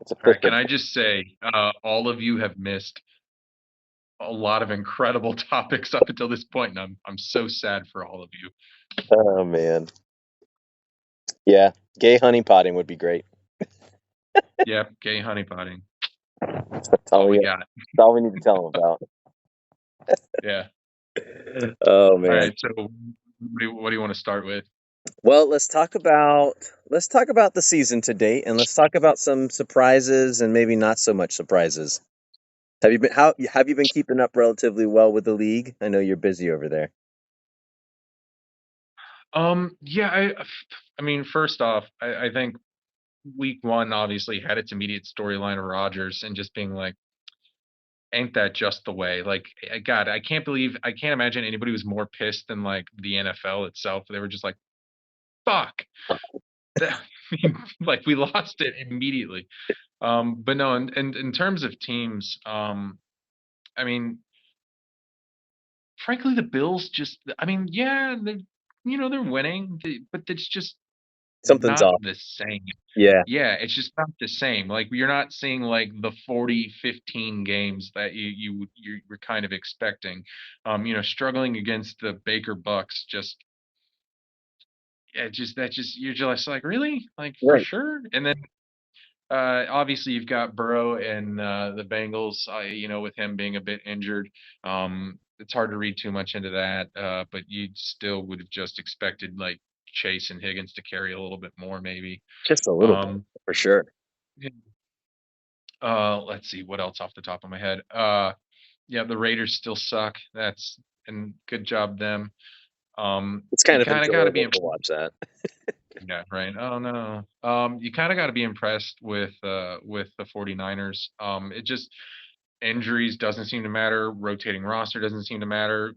It's All right, can official. I just say, all of you have missed a lot of incredible topics up until this point, and I'm so sad for all of you. Oh man. Yeah. Gay honey potting would be great. Yep, gay honeypotting. That's All all we we got. that's all we need to tell them about. Yeah. Oh All man. right. So, what do you want to start with? Well, let's talk about the season to date, and let's talk about some surprises and maybe not so much surprises. Have you been keeping up relatively well with the league? I know you're busy over there. Yeah. I mean, first off, I think week one obviously had its immediate storyline of Rodgers and just being like, ain't that just the way? Like, God, I can't imagine anybody was more pissed than like the NFL itself. They were just like, fuck. I mean, like we lost it immediately. But no, in terms of teams, I mean, frankly, the Bills just, I mean, yeah, they're winning, but it's just Something's not off. the same. Yeah, Yeah, it's just not the same. Like you're not seeing like the 40-15 games that you were kind of expecting. Struggling against the Baker Bucks just yeah, just that just you're just like, really? Like for right. sure? And then obviously you've got Burrow and the Bengals, with him being a bit injured. It's hard to read too much into that, but you still would have just expected like Chase and Higgins to carry a little bit more maybe. Just a little bit, Um, for sure. let's see what else off the top of my head. Yeah, the Raiders still suck. That's and good job them. It's You kind of kind of got to be enjoyable to watch that. yeah, right. Oh no. You kind of got to be impressed with the 49ers. It just injuries doesn't seem to matter, rotating roster doesn't seem to matter,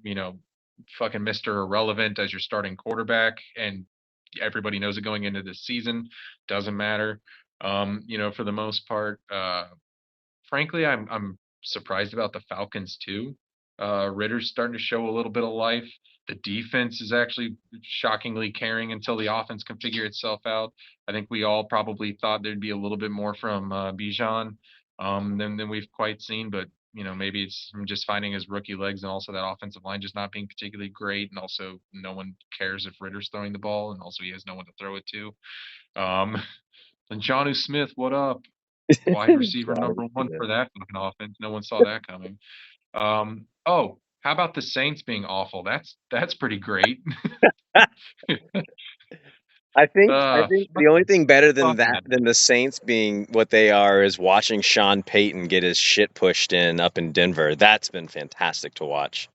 fucking Mr. Irrelevant as your starting quarterback and everybody knows it going into this season, doesn't matter. For the most part, frankly, I'm surprised about the Falcons too. Ritter's starting to show a little bit of life. The defense is actually shockingly carrying until the offense can figure itself out. I think we all probably thought there'd be a little bit more from Bijan than we've quite seen, but maybe it's from just finding his rookie legs and also that offensive line just not being particularly great, and also no one cares if Ritter's throwing the ball, and also he has no one to throw it to. Um, and Jonnu Smith, what up? Wide receiver Johnny number one Smith. for that fucking offense. No one saw that coming. Oh, how about the Saints being awful? That's pretty great. I think the only Fucking thing better than fucking that than the Saints being what they are is watching Sean Payton get his shit pushed in up in Denver. That's been fantastic to watch.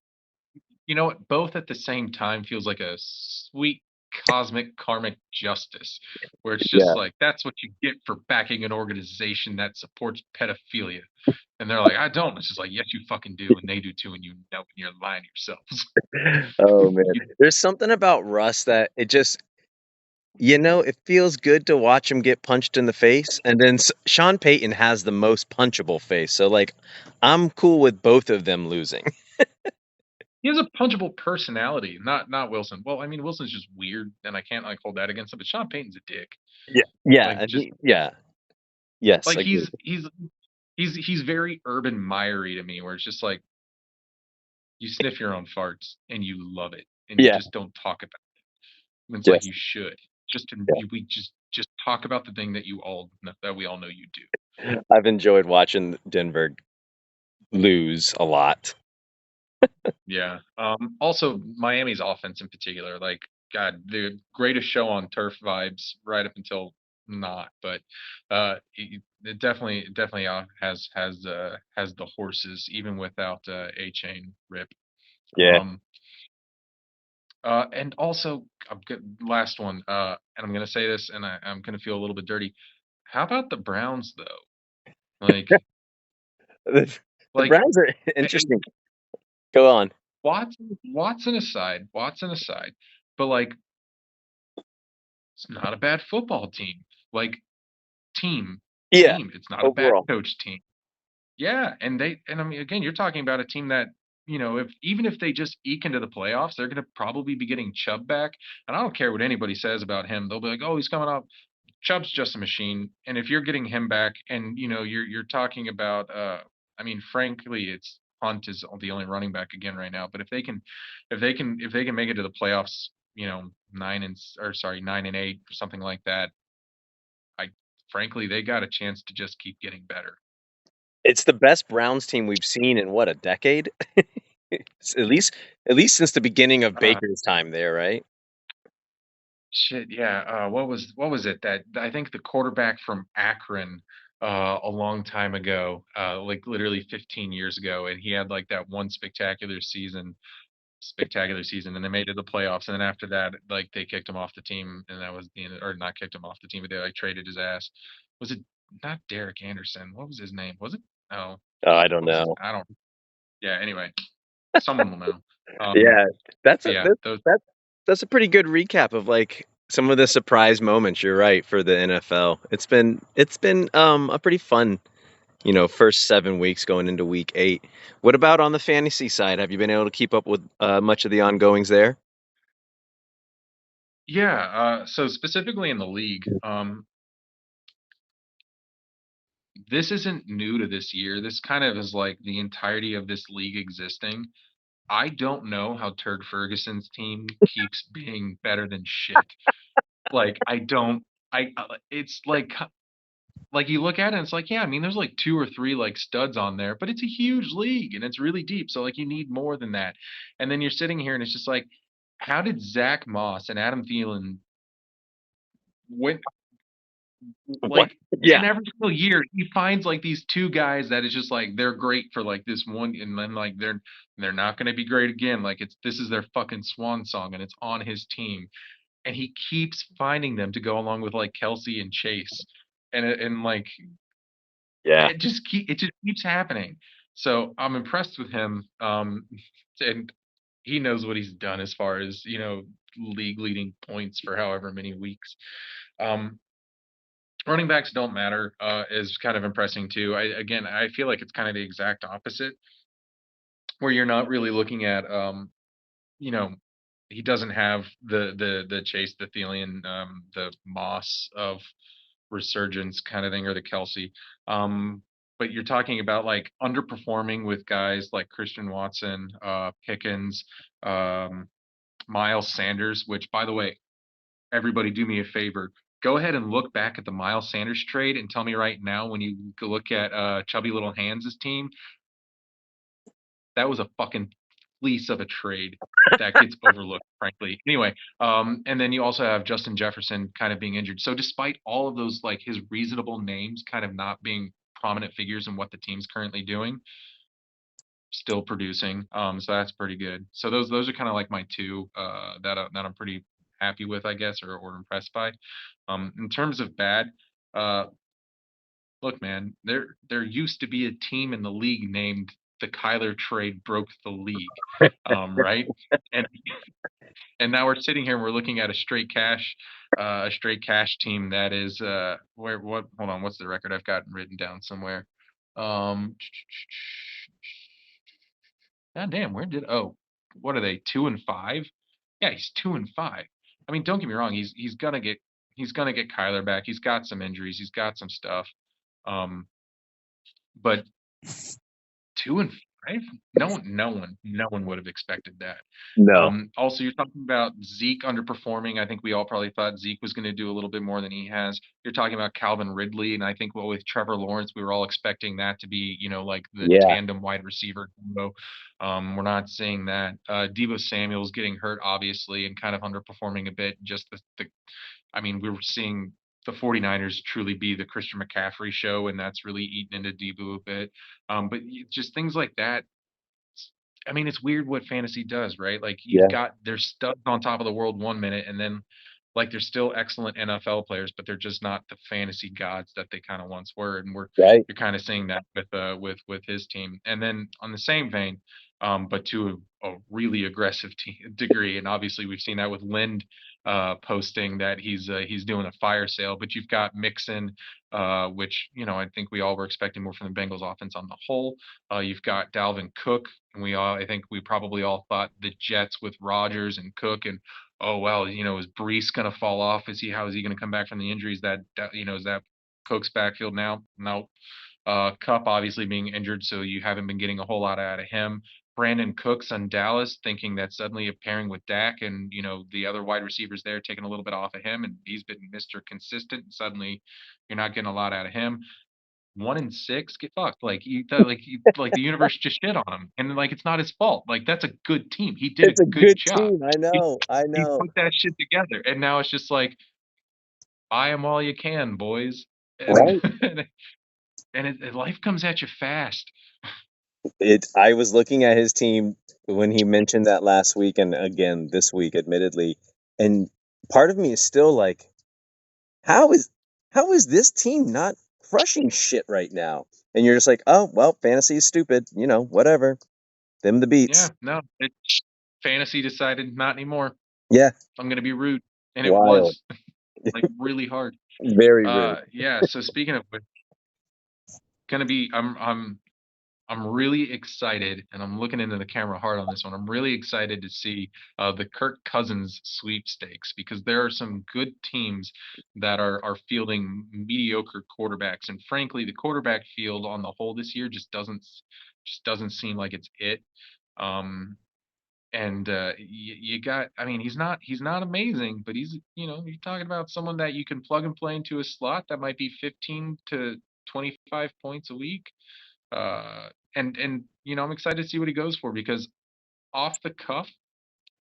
you know what? Both at the same time feels like a sweet cosmic karmic justice, where it's just Yeah. like that's what you get for backing an organization that supports pedophilia. And they're like, I don't. It's just like, yes, you fucking do, and they do too, and you know, and you're lying to yourselves. Oh man. You, There's something about Russ that it just it feels good to watch him get punched in the face, and then Sean Payton has the most punchable face. So like, I'm cool with both of them losing. He has a punchable personality, not Wilson. Well, I mean, Wilson's just weird, and I can't like hold that against him. But Sean Payton's a dick. Yeah. Yeah, Like and just yeah. Yes, like agreed. he's very Urban Meyery to me, where it's just like you sniff your own farts and you love it, and you Yeah. just don't talk about it. It's like Yes. you should Yeah. we just talk about the thing that we all know you do. I've enjoyed watching Denver lose a lot. Yeah. Also, Miami's offense in particular, like God, the greatest show on turf vibes right up until not, but it definitely has the horses even without A Chain Rip. Yeah. Um, and also last one, and I'm gonna say this, and I'm gonna feel a little bit dirty. How about the Browns though? Like The like Browns are eh, interesting. Go on. Watson aside, but like it's not a bad football team. Like team, Yeah. It's not a bad Overall. coach team. Yeah, and I mean again, you're talking about a team that if even if they just eke into the playoffs, they're going to probably be getting Chubb back. And I don't care what anybody says about him; they'll be like, "Oh, he's coming up." Chubb's just a machine, and if you're getting him back, and you're talking about, I mean, frankly, it's Hunt is the only running back again right now. But if they can make it to the playoffs, 9-8 or something like that, I frankly they got a chance to just keep getting better. It's the best Browns team we've seen in what, a decade? At least since the beginning of Uh, Baker's time there, right? Shit, yeah. What was it that I think the quarterback from Akron a long time ago, like literally 15 years ago, and he had like that one spectacular season, and they made it to the playoffs, and then after that, like they kicked him off the team, and that was the end, or not kicked him off the team, but they like traded his ass. Was it not Derek Anderson? What was his name? Was it? Oh, Oh, I don't what was his? know. I don't. Yeah. Anyway, someone will know. Yeah, that's But a yeah, that, those. that that's a pretty good recap of like some of the surprise moments. You're right for the NFL. It's been a pretty fun, first 7 weeks going into week 8. What about on the fantasy side? Have you been able to keep up with much of the ongoings there? Yeah. So specifically in the league, this isn't new to this year. This kind of is like the entirety of this league existing. I don't know how Turd Ferguson's team keeps being better than shit. Like I don't. It's like you look at it, and it's like, yeah, I mean, there's like two or three like studs on there, but it's a huge league and it's really deep. So like you need more than that. And then you're sitting here and it's just like, how did Zach Moss and Adam Thielen win? What? Like, Yeah, and every single year he finds like these two guys that is just like they're great for like this one, and then like they're not going to be great again. Like this is their fucking swan song, and it's on his team, and he keeps finding them to go along with like Kelsey and Chase, and like yeah, it just keeps happening. So I'm impressed with him. And he knows what he's done as far as league leading points for however many weeks. Um, Running backs don't matter is kind of impressing too. I feel like it's kind of the exact opposite, where you're not really looking at you know he doesn't have the Chase, the Thielen, the Moss of resurgence kind of thing, or the Kelsey. But you're talking about like underperforming with guys like Christian Watson, Pickens, um, Miles Sanders, which by the way, everybody do me a favor. Go ahead and look back at the Miles Sanders trade and tell me right now, when you go look at Chubby Little Hands' team, that was a fucking fleece of a trade that gets overlooked, frankly. Anyway, and then you also have Justin Jefferson kind of being injured. So despite all of those, like his reasonable names kind of not being prominent figures in what the team's currently doing, still producing. So that's pretty good. So those are kind of like my two that I'm pretty happy with, I guess, or impressed by. In terms of bad, uh, look, man, there used to be a team in the league named the Kyler trade broke the league, right? And now we're sitting here and we're looking at a straight cash team that is where what? Hold on, what's the record? I've got written down somewhere. Um, God damn, where did what are they? 2-5? Yeah, he's 2-5. I mean, don't get me wrong, he's gonna get Kyler back. He's got some injuries, he's got some stuff. Um, but 2-5? No one would have expected that. no, Also, you're talking about Zeke underperforming. I think we all probably thought Zeke was going to do a little bit more than he has. You're talking about Calvin Ridley, and I think with Trevor Lawrence, we were all expecting that to be, like the yeah, tandem wide receiver combo. We're not seeing that. Debo Samuel's getting hurt, obviously, and kind of underperforming a bit. Just I mean, we were seeing the 49ers truly be the Christian McCaffrey show, and that's really eaten into Debo a bit. But just things like that. I mean, it's weird what fantasy does, right? Like you've yeah, got they're stuck on top of the world one minute, and then like they're still excellent NFL players, but they're just not the fantasy gods that they kind of once were. And right, you're kind of seeing that with his team. And then on the same vein, but to a really aggressive degree, and obviously we've seen that with Lind. posting that he's doing a fire sale. But you've got Mixon, which I think we all were expecting more from the Bengals offense on the whole. You've got Dalvin Cook, and I think we probably all thought the Jets with Rodgers and Cook, and oh well, is Brees going to fall off? How is he going to come back from the injuries? Is that Cook's backfield now? No. Cup obviously being injured, so you haven't been getting a whole lot out of him. Brandon Cooks on Dallas, thinking that suddenly a pairing with Dak and the other wide receivers there taking a little bit off of him, and he's been Mr. Consistent. Suddenly, you're not getting a lot out of him. 1-6, get fucked. Like the universe just shit on him, and like it's not his fault. Like that's a good team. He did a It's a good good job. team. I He, know. I he know. put that shit together, and now it's just like buy him while you can, boys. And Right. life comes at you fast. I was looking at his team when he mentioned that last week and again this week, admittedly, and part of me is still like, how is this team not crushing shit right now? And you're just like, oh well, fantasy is stupid, whatever. Them the Yeah, beats. no, fantasy decided not anymore. Yeah, I'm gonna be rude, and it wild, was like really hard. very rude. Yeah. So speaking of which, gonna be, I'm really excited, and I'm looking into the camera hard on this one. I'm really excited to see the Kirk Cousins sweepstakes, because there are some good teams that are fielding mediocre quarterbacks, and frankly, the quarterback field on the whole this year just doesn't seem like it's it. Um, and you got, I mean, he's not amazing, but you're talking about someone that you can plug and play into a slot that might be 15 to 25 points a week. And I'm excited to see what he goes for, because off the cuff,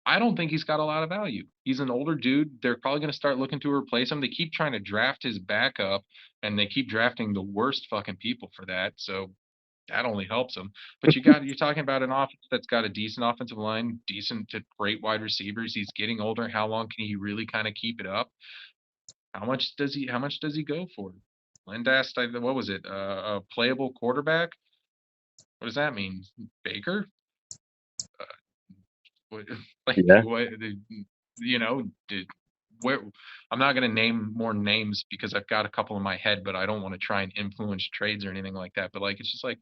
I don't think he's got a lot of value. He's an older dude. They're probably going to start looking to replace him. They keep trying to draft his backup, and they keep drafting the worst fucking people for that. So that only helps him. But you're talking about an offense that's got a decent offensive line, decent to great wide receivers. He's getting older. How long can he really kind of keep it up? How much does he go for? Lind asked, what was it? A playable quarterback? What does that mean? Baker? What, like Yeah. what? You know, did where? I'm not gonna name more names because I've got a couple in my head, but I don't want to try and influence trades or anything like that. But like, it's just like,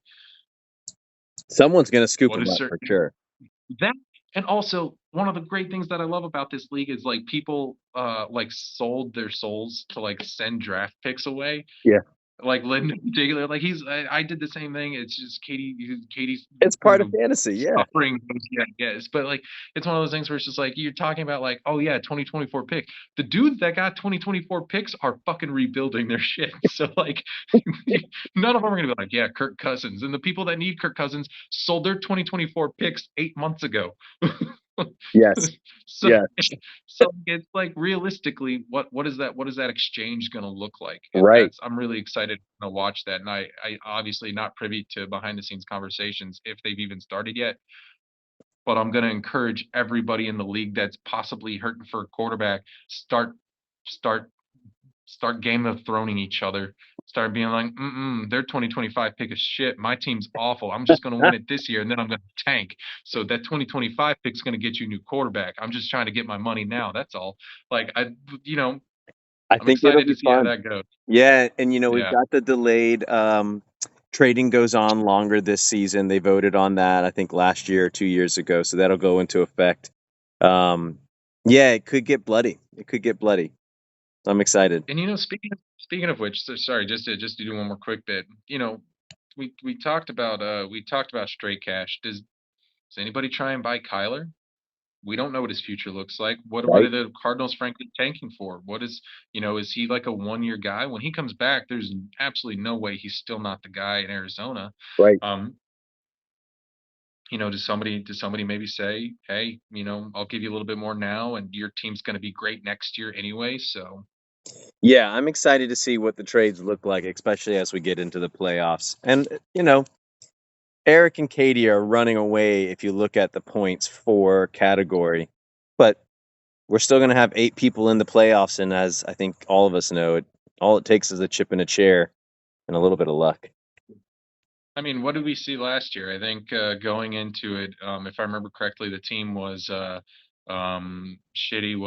Someone's gonna scoop what him is up for certain sure. that? And also, one of the great things that I love about this league is like people like sold their souls to like send draft picks away. Yeah, Like Lynn in particular, like I did the same thing. It's just Katie's it's part of fantasy. Yeah. suffering, yeah, I guess. But like, it's one of those things where it's just like you're talking about, like, oh yeah, 2024 pick. The dudes that got 2024 picks are fucking rebuilding their shit. So like, none of them are gonna be like, yeah, Kirk Cousins. And the people that need Kirk Cousins sold their 2024 picks 8 months ago. Yes. So Yes. so it's like, realistically, what is that exchange going to look like? And Right. that's I'm really excited to watch that. And I obviously not privy to behind the scenes conversations if they've even started yet, but I'm going to encourage everybody in the league that's possibly hurting for a quarterback, start start Game of Throning each other. Start being like, their 2025 pick is shit. My team's awful. I'm just going to win it this year, and then I'm going to tank. So that 2025 pick is going to get you a new quarterback. I'm just trying to get my money now. That's all. Like, you know, I I'm think it'll excited to be see how fun. that goes. Yeah, and we've Yeah. got the delayed trading goes on longer this season. They voted on that, I think last year or 2 years ago, so that'll go into effect. Um, yeah, it could get bloody. It could get bloody. I'm excited. And speaking of which, so sorry, just to do one more quick bit. We talked about straight cash. Does anybody try and buy Kyler? We don't know what his future looks like. What are Right. the Cardinals frankly tanking for? Is he like a 1 year guy? When he comes back, there's absolutely no way he's still not the guy in Arizona. Right. Um, does somebody maybe say, hey, I'll give you a little bit more now, and your team's going to be great next year anyway. So Yeah, I'm excited to see what the trades look like, especially as we get into the playoffs. And Eric and Katie are running away if you look at the points for category, but we're still going to have 8 people in the playoffs, and as I think all of us know, all it takes is a chip in a chair and a little bit of luck. I mean, what did we see last year? I think going into it, if I remember correctly, the team was Shitty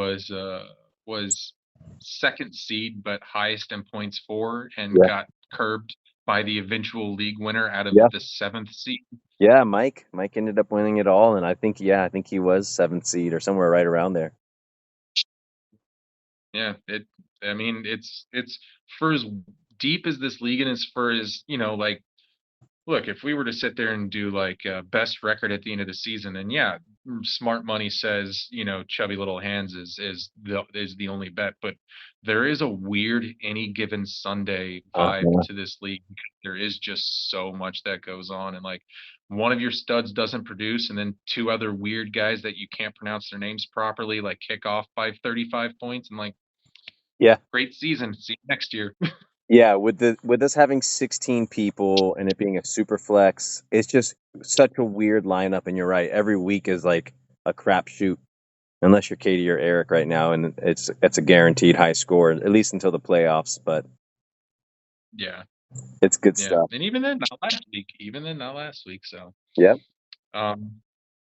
was second seed, but highest in points for, and Yeah. got curbed by the eventual league winner out of Yeah. the seventh seed. Yeah, Mike. Mike ended up winning it all, and I think he was seventh seed or somewhere right around there. Yeah, I mean, it's for as deep as this league and as for as like, look, if we were to sit there and do like best record at the end of the season, then yeah, smart money says chubby little hands is the only bet. But there is a weird any given Sunday vibe Uh-huh. to this league because there is just so much that goes on, and like one of your studs doesn't produce, and then two other weird guys that you can't pronounce their names properly like kick off by 35 points, and like Yeah. great season, see you next year. Yeah, with us having 16 people and it being a super flex, it's just such a weird lineup. And you're right, every week is like a crapshoot, unless you're Katie or Eric right now, and it's a guaranteed high score at least until the playoffs. But Yeah, it's good yeah, stuff. and even then, not last week. Even then, not last week. So. Yeah, Um,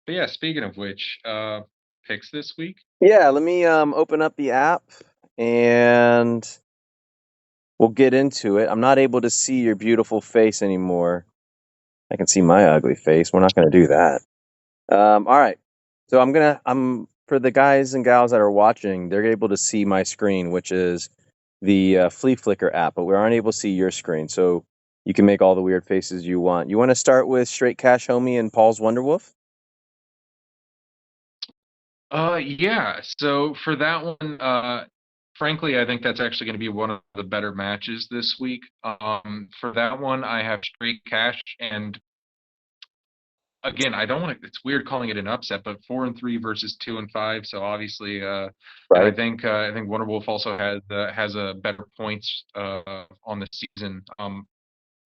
but yeah, speaking of which, picks this week. yeah. Let me open up the app and we'll get into it. I'm not able to see your beautiful face anymore. I can see my ugly face. We're not going to do that. All right. So I'm for the guys and gals that are watching, they're able to see my screen, which is the Flea Flicker app, but we aren't able to see your screen. So you can make all the weird faces you want. You want to start with Straight Cash Homie and Paul's Wonderwolf? Yeah. So for that one, frankly, I think that's actually going to be one of the better matches this week. For that one, I have straight cash, and again, I don't want to. It's weird calling it an upset, but 4-3 versus 2-5. So obviously, and Right. I think Wonderwolf also has a better points on the season. He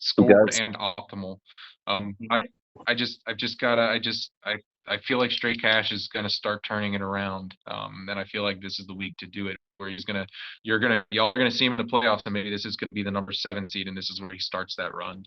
Scored does. and optimal. I've just gotta I feel like straight cash is gonna start turning it around. And I feel like this is the week to do it where y'all are gonna see him in the playoffs, and maybe this is gonna be the number 7 seed, and this is where he starts that run.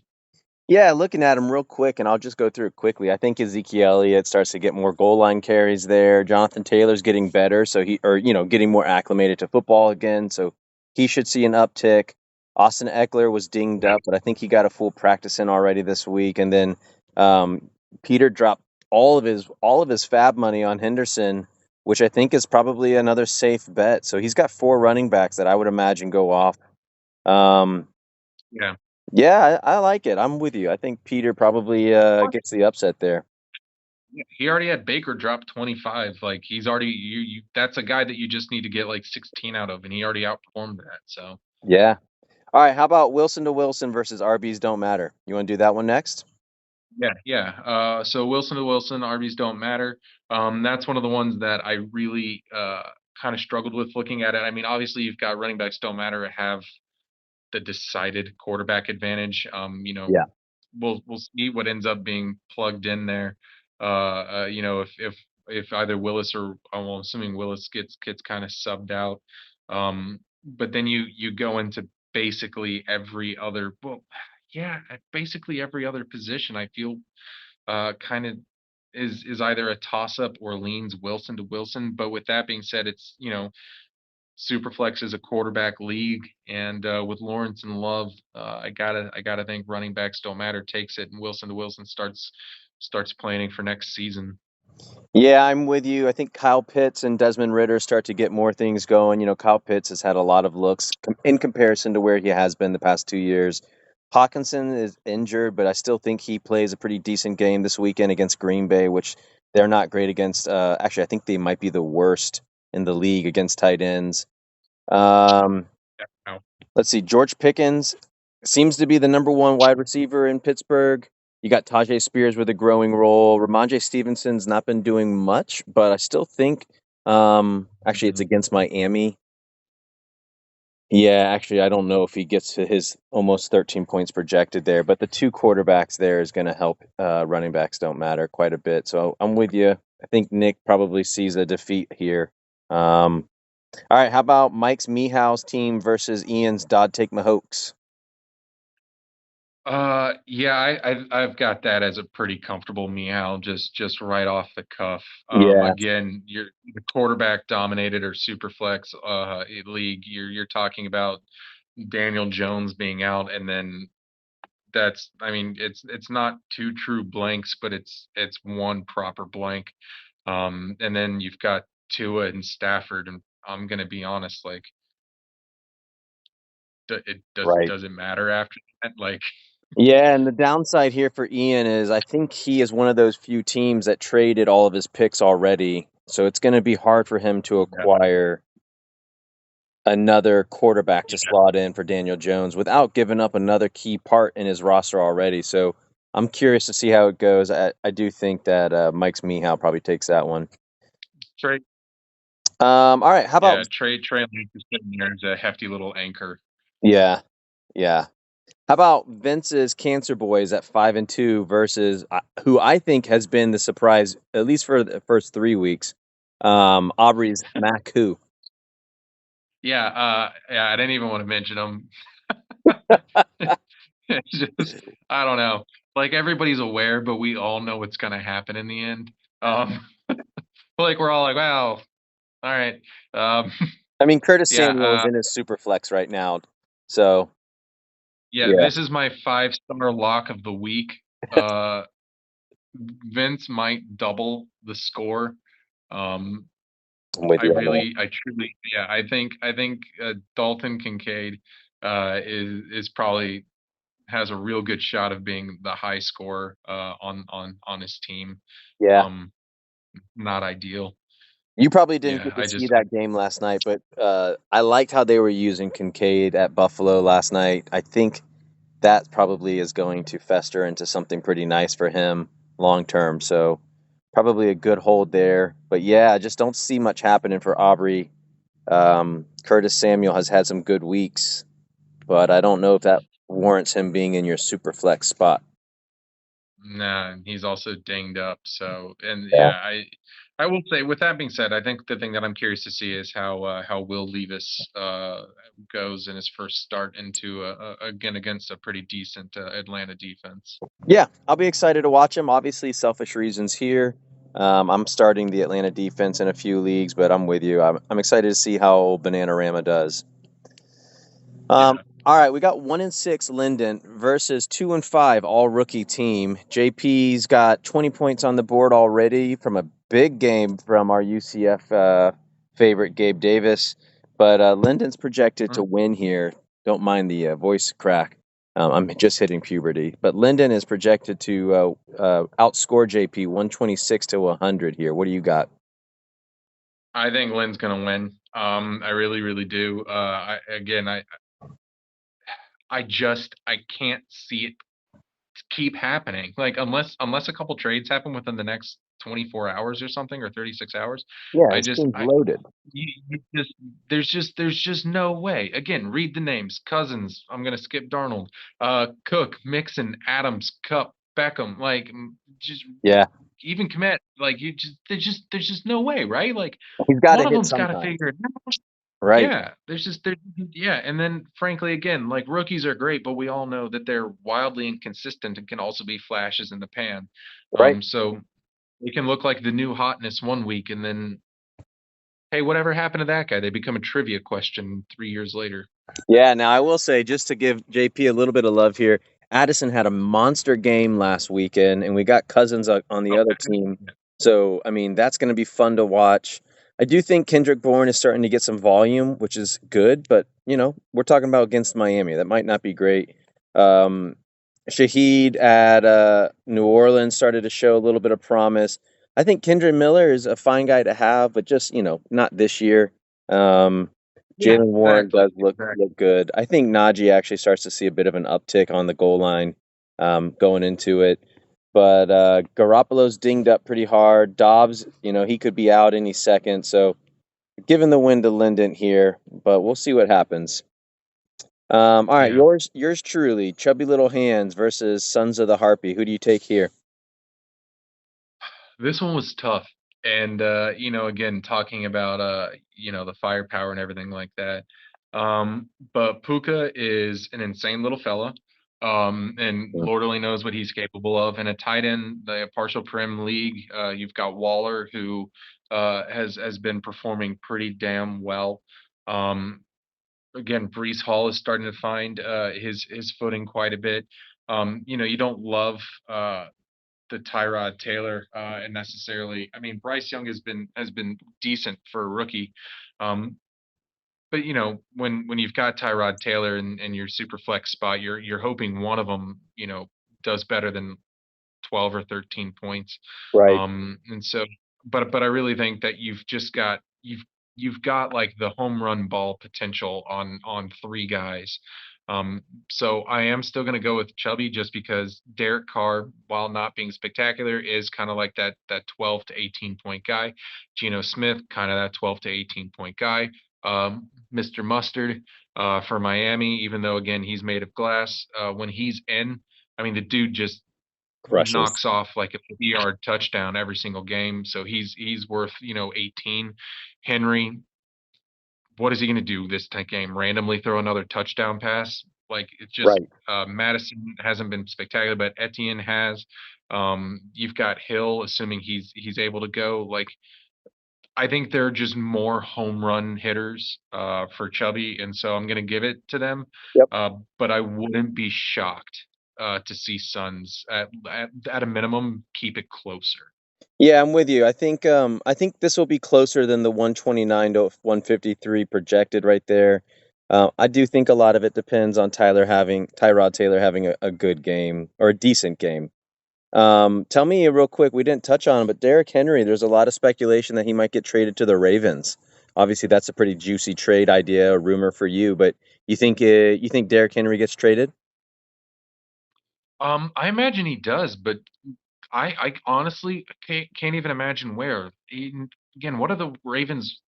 Yeah, looking at him real quick, and I'll just go through it quickly. I think Ezekiel Elliott starts to get more goal line carries there. Jonathan Taylor's getting better, so getting more acclimated to football again, so he should see an uptick. Austin Eckler was dinged up, but I think he got a full practice in already this week. And then um, Peter dropped all of his fab money on Henderson, which I think is probably another safe bet. So he's got four running backs that I would imagine go off. Um, Yeah. yeah, I like it. I'm with you. I think Peter probably gets the upset there. He already had Baker drop 25. Like he's already you that's a guy that you just need to get like 16 out of, and he already outperformed that. So Yeah. All right. How about Wilson to Wilson versus RBs don't matter? You want to do that one next? yeah, yeah. So Wilson to Wilson, RBs don't matter. That's one of the ones that I really kind of struggled with looking at it. I mean, obviously you've got running backs don't matter have the decided quarterback advantage. Yeah. We'll see what ends up being plugged in there. If either Willis or well, I'm assuming Willis gets kind of subbed out. But then you go into basically every other well, yeah, basically every other position. I feel kind of is either a toss up or leans Wilson to Wilson. But with that being said, it's Superflex is a quarterback league, and with Lawrence and Love, I gotta think running backs don't matter. Takes it, and Wilson to Wilson starts planning for next season. Yeah, I'm with you. I think Kyle Pitts and Desmond Ritter start to get more things going. Kyle Pitts has had a lot of looks in comparison to where he has been the past 2 years. Hawkinson is injured, but I still think he plays a pretty decent game this weekend against Green Bay, which they're not great against. Actually, I think they might be the worst in the league against tight ends. Um, Yeah, no. Let's see. George Pickens seems to be the number one wide receiver in Pittsburgh. You got Tajay Spears with a growing role. Ramondre Stevenson's not been doing much, but I still think actually it's Mhm. against Miami. Yeah, actually I don't know if he gets to his almost 13 points projected there, but the two quarterbacks there is going to help running backs don't matter quite a bit. So I'm with you. I think Nick probably sees a defeat here. Um, all right, how about Mike's Mehouse team versus Ian's Dodd Take Mahokes? Yeah, I've got that as a pretty comfortable meow, just right off the cuff. Yeah, Again, you're the quarterback dominated or super flex league. You're talking about Daniel Jones being out, and then that's I mean it's not two true blanks, but it's one proper blank. And then you've got Tua and Stafford, and I'm gonna be honest, like it right. doesn't matter after that. Like Yeah, and the downside here for Ian is I think he is one of those few teams that traded all of his picks already. So it's going to be hard for him to yeah, acquire another quarterback to slot in for Daniel Jones without giving up another key part in his roster already. So I'm curious to see how it goes. I do think that Mike's Meehow probably takes that one. Trey. All right, how about Yeah, Trey Lance is sitting there as a hefty little anchor. yeah, yeah. How about Vince's Cancer Boys at 5-2 versus who I think has been the surprise at least for the first 3 weeks, Aubrey's Mac Who. Yeah, yeah, I didn't even want to mention him. It's just I don't know. Like everybody's aware, but we all know what's gonna happen in the end. Like we're all like, wow, all right. Um, I mean, Curtis yeah, Samuel is in his super flex right now, so yeah. yeah, This is my 5-star lock of the week. Uh, Vince might double the score. Um, I'm with I you on that. really, I truly, yeah. I think Dalton Kincaid is probably has a real good shot of being the high scorer on his team. Yeah, Um, Not ideal. you probably didn't Yeah, get to see that game last night, but I liked how they were using Kincaid at Buffalo last night. I think that probably is going to fester into something pretty nice for him long term. So probably a good hold there. But yeah, I just don't see much happening for Aubrey. Curtis Samuel has had some good weeks, but I don't know if that warrants him being in your super flex spot. nah, and he's also dinged up. So, and Yeah. yeah, I will say. With that being said, I think the thing that I'm curious to see is how Will Levis goes in his first start into again against a pretty decent Atlanta defense. Yeah, I'll be excited to watch him. Obviously, selfish reasons here. I'm starting the Atlanta defense in a few leagues, but I'm with you. I'm excited to see how Bananarama does. Yeah, All right, we got 1-6 Linden versus 2-5 all rookie team. JP's got 20 points on the board already from a big game from our UCF favorite Gabe Davis, but Linden's projected to huh? win here. Don't mind the voice crack. I'm just hitting puberty, but Linden is projected to outscore JP 126-100 here. What do you got? I think Lynn's gonna win. I really, really do. I can't see it keep happening. Like unless a couple trades happen within the next 24 hours or something or 36 hours, Yeah, I his just team's I loaded. you just there's just no way. Again, read the names. Cousins, I'm gonna skip Darnold. Cook, Mixon, Adams, Cup, Beckham, like just Yeah, even Komet, like you just there's just no way, right? Like he's got one to of hit them's got to sometimes, figure it out. right? Yeah, yeah, and then frankly, again, like rookies are great, but we all know that they're wildly inconsistent and can also be flashes in the pan. Right. So they can look like the new hotness one week, and then hey, whatever happened to that guy? They become a trivia question 3 years later. Yeah, now I will say, just to give JP a little bit of love here, Addison had a monster game last weekend, and we got Cousins on the other Okay. team. So, I mean, that's going to be fun to watch. I do think Kendrick Bourne is starting to get some volume, which is good, but, we're talking about against Miami. That might not be great. Um, Shaheed at New Orleans started to show a little bit of promise. I think Kendra Miller is a fine guy to have, but just, not this year. Um, Yeah, Jalen Warren exactly. does Exactly. look good. I think Najee actually starts to see a bit of an uptick on the goal line going into it. But Garoppolo's dinged up pretty hard. Dobbs, he could be out any second. So giving the win to Linden here, but we'll see what happens. All right, Yeah. yours truly, Chubby Little Hands versus Sons of the Harpy. Who do you take here? This one was tough. And again, talking about the firepower and everything like that. But Puka is an insane little fella. And Mm. Lord only knows what he's capable of. In a tight end, the partial prim league, you've got Waller, who has been performing pretty damn well. Um, Again, Brees Hall is starting to find his footing quite a bit. You don't love the Tyrod Taylor and necessarily. I mean, Bryce Young has been decent for a rookie. Um, but when you've got Tyrod Taylor in your super flex spot, you're hoping one of them, does better than 12 or 13 points. Right. And so, but I really think that you've got like the home run ball potential on three guys. Um, so I am still going to go with Chubby just because Derek Carr, while not being spectacular, is kind of like that 12 to 18 point guy. Geno Smith, kind of that 12 to 18 point guy. Mr. Mustard for Miami, even though again he's made of glass. When he's in, I mean the dude just Crushes. knocks off like a 50-yard touchdown every single game. So he's worth 18. Henry, what is he going to do this game? Randomly throw another touchdown pass? Like it's just Right. Madison hasn't been spectacular, but Etienne has. You've got Hill, assuming he's able to go. Like I think they're just more home run hitters for Chubby, and so I'm going to give it to them. Yep. But I wouldn't be shocked to see Suns at a minimum keep it closer. Yeah, I'm with you. I think this will be closer than the 129 to 153 projected right there. I do think a lot of it depends on Tyrod Taylor having a good game or a decent game. Tell me real quick, we didn't touch on him, but Derrick Henry, there's a lot of speculation that he might get traded to the Ravens. Obviously, that's a pretty juicy trade idea, a rumor for you, but you think Derrick Henry gets traded? I imagine he does, but I honestly can't even imagine where. Again, what are the Ravens?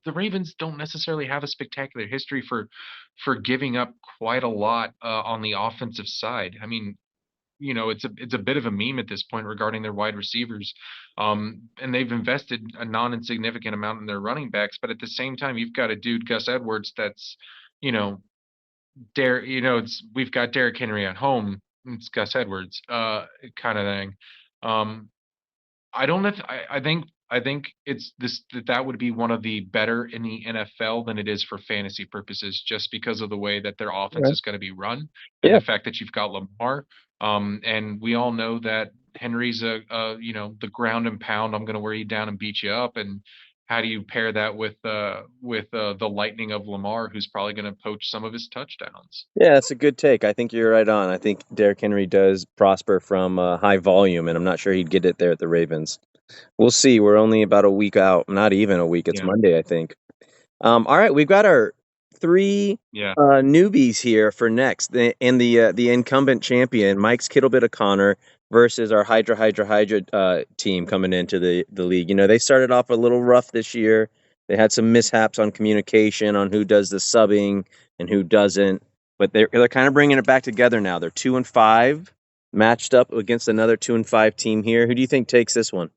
The Ravens don't necessarily have a spectacular history for giving up quite a lot on the offensive side. I mean, it's a bit of a meme at this point regarding their wide receivers. And they've invested a non-insignificant amount in their running backs, but at the same time, you've got a dude, Gus Edwards, that's, you know, we've got Derrick Henry at home. It's Gus Edwards, kind of thing. Um, I don't know if I think it's this that would be one of the better in the NFL than it is for fantasy purposes, just because of the way that their offense Right. is going to be run and Yeah. the fact that you've got Lamar. And we all know that Henry's the ground and pound. I'm going to wear you down and beat you up. And how do you pair that with the lightning of Lamar, who's probably going to poach some of his touchdowns? Yeah, that's a good take. I think you're right on. I think Derrick Henry does prosper from high volume, and I'm not sure he'd get it there at the Ravens. We'll see. We're only about a week out. Not even a week. It's Yeah, Monday, I think. All right, we've got our three yeah. newbies here for next, the incumbent champion, Mike's Kittlebit O'Connor versus our Hydra team coming into the league. You know, they started off a little rough this year. They had some mishaps on communication on who does the subbing and who doesn't, but they're kind of bringing it back together now. They're 2-5, matched up against another 2-5 team here. Who do you think takes this one?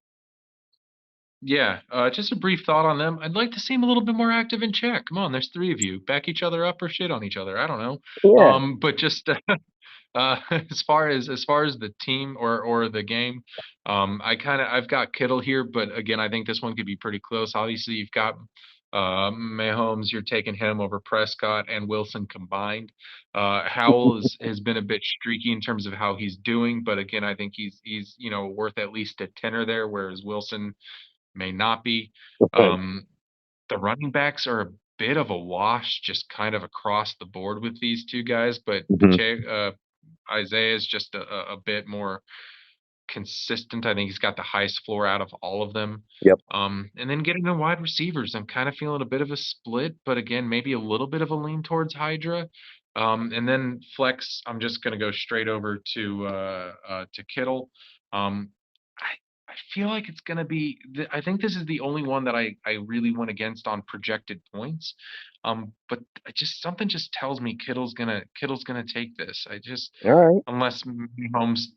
Yeah, just a brief thought on them. I'd like to see them a little bit more active in chat. Come on, there's three of you. Back each other up or shit on each other. I don't know. Yeah. But just as far as the team or the game, I've got Kittle here, but again, I think this one could be pretty close. Obviously, you've got Mahomes. You're taking him over Prescott and Wilson combined. Howell has been a bit streaky in terms of how he's doing, but again, I think he's worth at least a tenner there, whereas Wilson may not be. Okay. Um, the running backs are a bit of a wash, just kind of across the board with these two guys. But Mhm. Isaiah is just a bit more consistent. I think he's got the highest floor out of all of them. Yep. And then getting the wide receivers, I'm kind of feeling a bit of a split, but again, maybe a little bit of a lean towards Hydra. And then flex, I'm just going to go straight over to Kittle. I feel like it's going to be. I think this is the only one that I really went against on projected points. But something just tells me Kittle's gonna take this. All right. Unless Holmes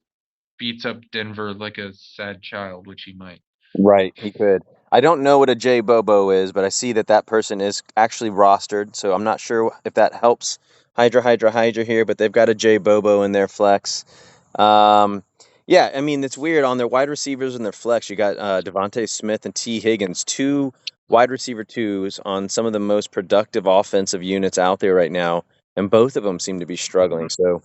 beats up Denver like a sad child, which he might. Right, he could. I don't know what a J Bobo is, but I see that person is actually rostered, so I'm not sure if that helps Hydra here, but they've got a J Bobo in their flex. Um, yeah, I mean it's weird on their wide receivers and their flex. You got Devontae Smith and T Higgins, two wide receiver twos on some of the most productive offensive units out there right now, and both of them seem to be struggling. So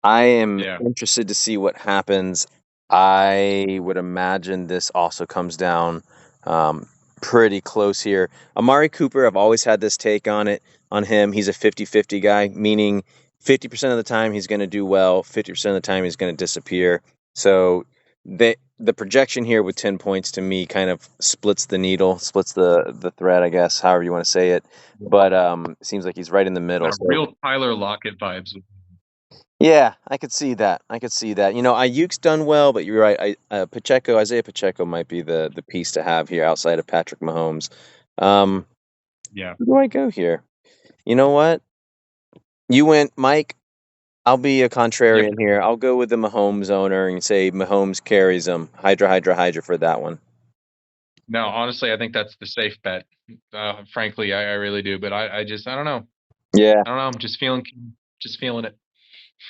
I am Yeah. interested to see what happens. I would imagine this also comes down um, pretty close here. Amari Cooper, I've always had this take on it on him. He's a 50-50 guy, meaning 50% of the time he's going to do well, 50% of the time he's going to disappear. So the projection here with 10 points to me kind of splits the needle, splits the thread, I guess, however you want to say it. But it seems like he's right in the middle. So Real Tyler Lockett vibes. yeah, I could see that. I could see that. Ayuk's done well, but you're right. Isaiah Pacheco might be the piece to have here outside of Patrick Mahomes. Um, Yeah. where do I go here? You know what? You went, Mike. I'll be a Yep. contrarian here. I'll go with the Mahomes owner and say Mahomes carries him. Hydra for that one. No, honestly, I think that's the safe bet. Frankly, I really do. But I don't know. Yeah. I don't know. I'm just feeling it.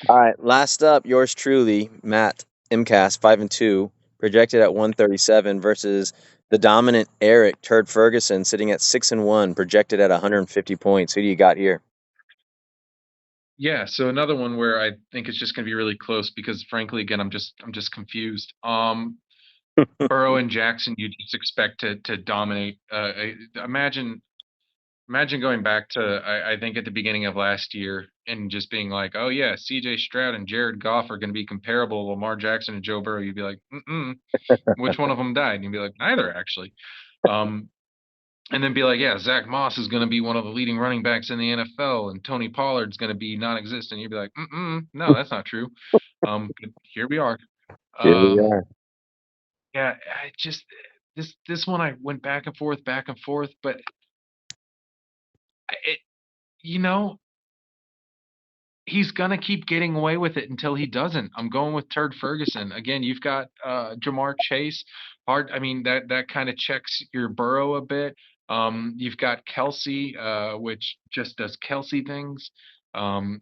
All right. Last up, yours truly, Matt MCAS 5-2, projected at 137 versus the dominant Eric Turd Ferguson sitting at 6-1, projected at 150 points. Who do you got here? Yeah. So another one where I think it's just going to be really close because, frankly, again, I'm just confused. Burrow and Jackson, you just expect to dominate. Imagine going back to I think at the beginning of last year and just being like, oh yeah, C.J. Stroud and Jared Goff are going to be comparable. Lamar Jackson and Joe Burrow. You'd be like, which one of them died? And you'd be like, neither actually. Um, and then be like, yeah, Zach Moss is going to be one of the leading running backs in the NFL, and Tony Pollard's going to be non-existent. You'd be like, no, that's not true. But here we are. Here we Um, are. yeah, I just this one I went back and forth, but it you know he's gonna keep getting away with it until he doesn't. I'm going with Turd Ferguson. Again, you've got Jamar Chase. Hard. I mean that kind of checks your Burrow a bit. You've got Kelsey, which just does Kelsey things.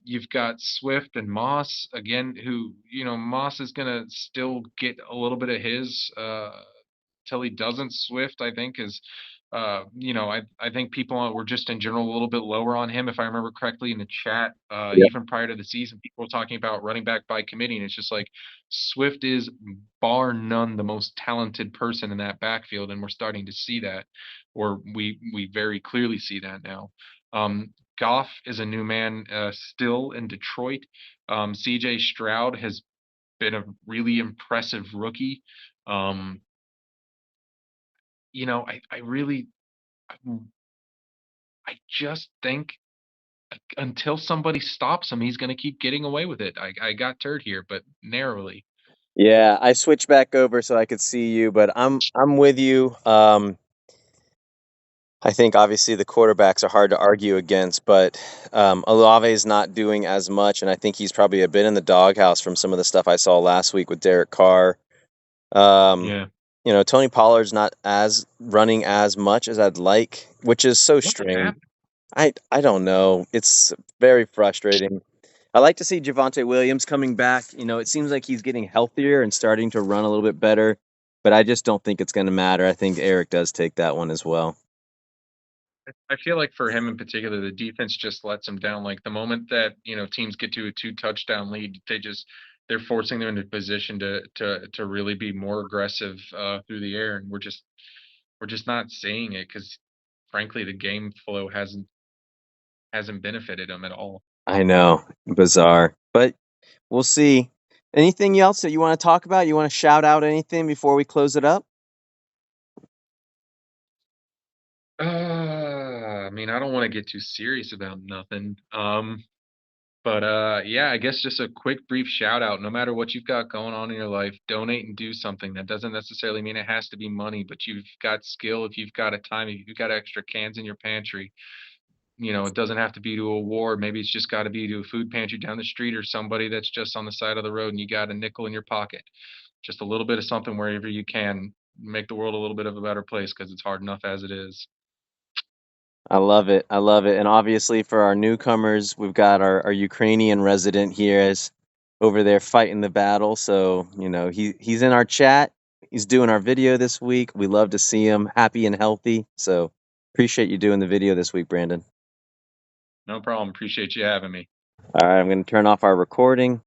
You've got Swift and Moss again, who Moss is gonna still get a little bit of his till he doesn't. Swift, I think, is I think people were just in general a little bit lower on him, if I remember correctly in the chat. Yep. Even prior to the season, people were talking about running back by committee, and it's just like Swift is bar none the most talented person in that backfield, and we're starting to see that, or we very clearly see that now. Goff is a new man still in Detroit. C.J. Stroud has been a really impressive rookie. Um, I really, I just think until somebody stops him, he's going to keep getting away with it. I got Turd here, but narrowly. Yeah, I switched back over so I could see you, but I'm with you. I think obviously the quarterbacks are hard to argue against, but Olave is not doing as much, and I think he's probably a bit in the doghouse from some of the stuff I saw last week with Derek Carr. Um, Yeah. Tony Pollard's not as running as much as I'd like, which is so What strange. happened? I don't know. It's very frustrating. I like to see Javonte Williams coming back. It seems like he's getting healthier and starting to run a little bit better, but I just don't think it's going to matter. I think Eric does take that one as well. I feel like for him in particular, the defense just lets him down. Like the moment that teams get to a two-touchdown lead, they're forcing them into position to really be more aggressive through the air, and we're just not seeing it because frankly the game flow hasn't benefited them at all. I know, bizarre, but we'll see. Anything else that you want to talk about? You want to shout out anything before we close it up? I mean, I don't want to get too serious about nothing. But yeah, I guess just a quick brief shout out. No matter what you've got going on in your life, donate and do something. That doesn't necessarily mean it has to be money, but you've got skill, if you've got a time, if you've got extra cans in your pantry, it doesn't have to be to a war. Maybe it's just got to be to a food pantry down the street or somebody that's just on the side of the road and you got a nickel in your pocket. Just a little bit of something wherever you can make the world a little bit of a better place because it's hard enough as it is. I love it. I love it. And obviously, for our newcomers, we've got our Ukrainian resident here as over there fighting the battle. So, he's in our chat. He's doing our video this week. We love to see him happy and healthy. So, appreciate you doing the video this week, Brandon. No problem. Appreciate you having me. All right, I'm going to turn off our recording.